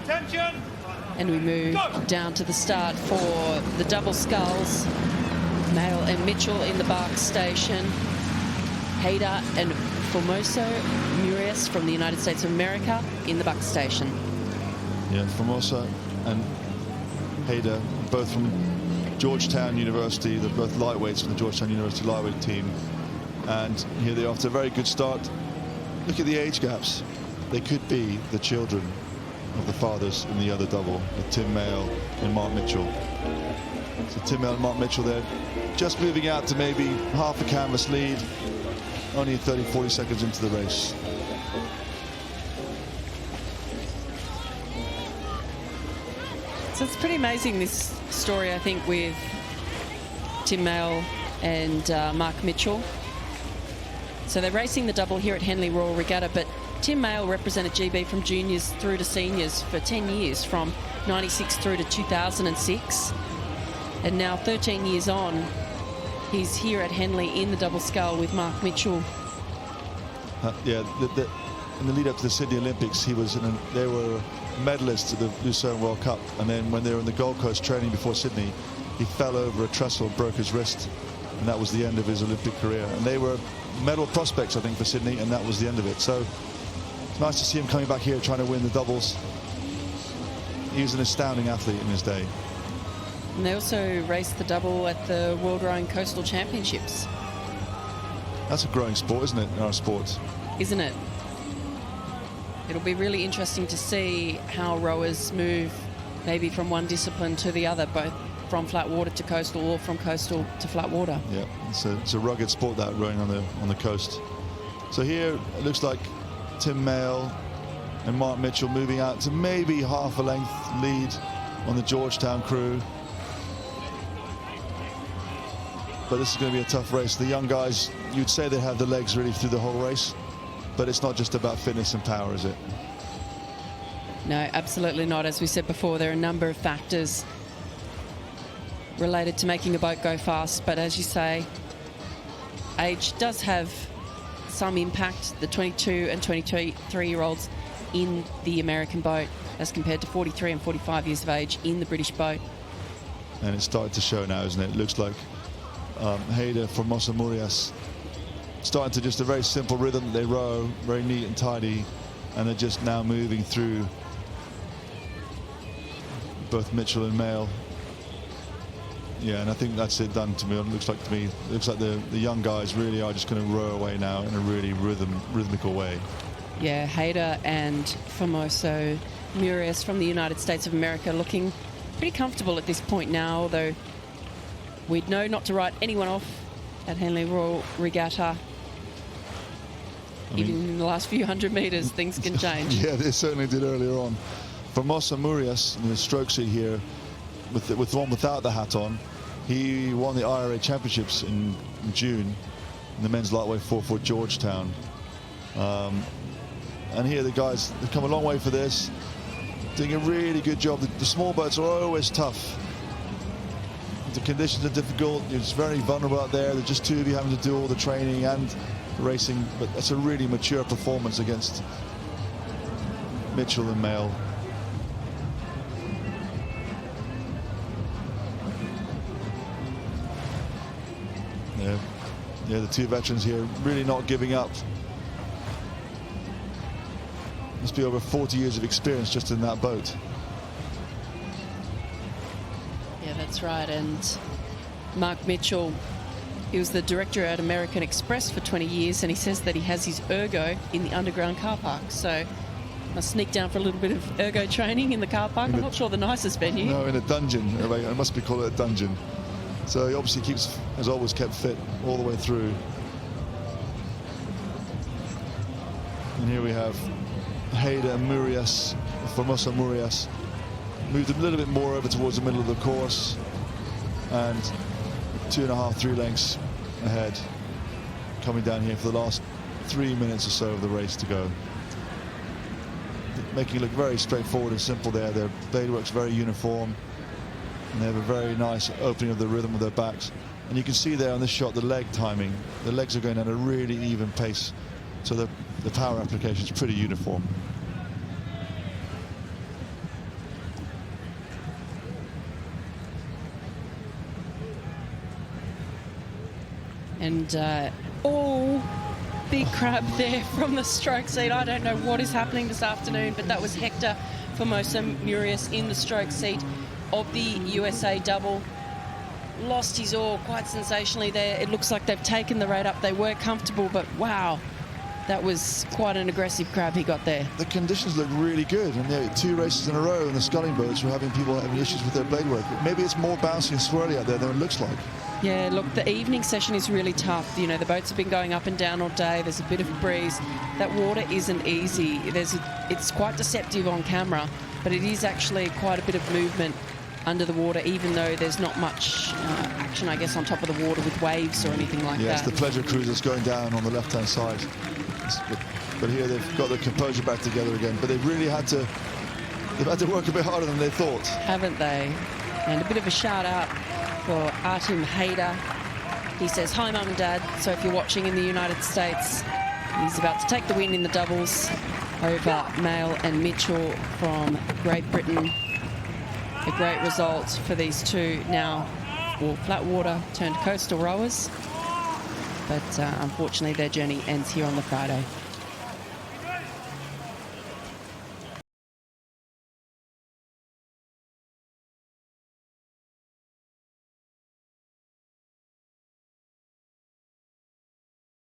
Attention. And we move down to the start for the double sculls. Mail and Mitchell in the Bark Station. Hayda and Formoso-Murias from the United States of America in the Buck Station. Yeah, Formoso and Hayda, both from Georgetown University. They're both lightweights from the Georgetown University lightweight team. And here they are after a very good start. Look at the age gaps. They could be the children of the fathers in the other double, with Tim Mayle and Mark Mitchell. So Tim Mayle and Mark Mitchell there, just moving out to maybe half a canvas lead, only 30-40 seconds into the race. So it's pretty amazing, this story, I think, with Tim Mayle and Mark Mitchell. So they're racing the double here at Henley Royal Regatta, but Tim Mayle represented GB from juniors through to seniors for 10 years, from 96 through to 2006. And now 13 years on, he's here at Henley in the double scull with Mark Mitchell. Yeah, in the lead up to the Sydney Olympics, they were medalists at the Lucerne World Cup, and then when they were in the Gold Coast training before Sydney, he fell over a trestle, broke his wrist, and that was the end of his Olympic career. And they were medal prospects, I think, for Sydney, and that was the end of it. So it's nice to see him coming back here trying to win the doubles. He was an astounding athlete in his day. And they also raced the double at the World Rowing Coastal Championships. That's a growing sport, isn't it, in our sport? Isn't it? It'll be really interesting to see how rowers move maybe from one discipline to the other, both from flat water to coastal or from coastal to flat water. Yeah, it's a rugged sport, that, rowing on the coast. So here it looks like Tim Mayle and Mark Mitchell moving out to maybe half a length lead on the Georgetown crew. But this is going to be a tough race. The young guys, you'd say they have the legs really through the whole race, but it's not just about fitness and power, is it? No, absolutely not. As we said before, there are a number of factors related to making a boat go fast, but as you say, age does have some impact. The 22 and 23-year-olds in the American boat as compared to 43 and 45 years of age in the British boat. And it's starting to show now, isn't it? It looks like Hayda Formoso-Murias starting to just a very simple rhythm. They row very neat and tidy, and they're just now moving through both Mitchell and Mayle. Yeah, and I think that's it done to me. It looks like the young guys really are just going to row away now in a really rhythmical way. Yeah, Hayda and Formoso-Murias from the United States of America looking pretty comfortable at this point now, although we'd know not to write anyone off at Henley Royal Regatta. Even in the last few hundred metres, things can change. Yeah, they certainly did earlier on. Formoso-Murias in the stroke seat here, with the one without the hat on, he won the IRA Championships in June in the men's lightweight 4-foot Georgetown. And here the guys have come a long way for this, doing a really good job. The small boats are always tough. The conditions are difficult. It's very vulnerable out there. There's just two of you having to do all the training and racing, but that's a really mature performance against Mitchell and Mayle. Yeah, the two veterans here really not giving up. Must be over 40 years of experience just in that boat. Yeah, that's right. And Mark Mitchell, he was the director at American Express for 20 years, and he says that he has his ergo in the underground car park. So must sneak down for a little bit of ergo training in the car park. I'm not sure the nicest venue. No, in a dungeon. It must be called a dungeon. So he obviously has always kept fit all the way through. And here we have Hayda and Murias, Formoso-Murias, moved a little bit more over towards the middle of the course, and 2.5, 3 lengths ahead, coming down here for the last 3 minutes or so of the race to go. Making it look very straightforward and simple there. Their blade work's very uniform, and they have a very nice opening of the rhythm of their backs. And you can see there on this shot the leg timing. The legs are going at a really even pace, so the power application is pretty uniform. And, oh, big crab there from the stroke seat. I don't know what is happening this afternoon, but that was Hayda Formoso-Murias in the stroke seat of the USA double. Lost his oar quite sensationally there. It looks like they've taken the rate up. They were comfortable, but wow, that was quite an aggressive crab he got there. The conditions look really good, and there 2 races in a row, and the sculling boats were having people having issues with their blade work. Maybe it's more bouncy and swirly out there than it looks like. Yeah, look, the evening session is really tough. You know, the boats have been going up and down all day. There's a bit of a breeze. That water isn't easy. It's quite deceptive on camera, but it is actually quite a bit of movement under the water, even though there's not much action, I guess, on top of the water with waves or anything like that. Yes, the pleasure cruisers going down on the left-hand side. But here they've got their composure back together again. But they've really had to work a bit harder than they thought. Haven't they? And a bit of a shout out for Hayda. He says, "Hi, Mum and Dad." So if you're watching in the United States, he's about to take the win in the doubles over Mail and Mitchell from Great Britain. A great result for these two now, flat water turned coastal rowers. But unfortunately, their journey ends here on the Friday.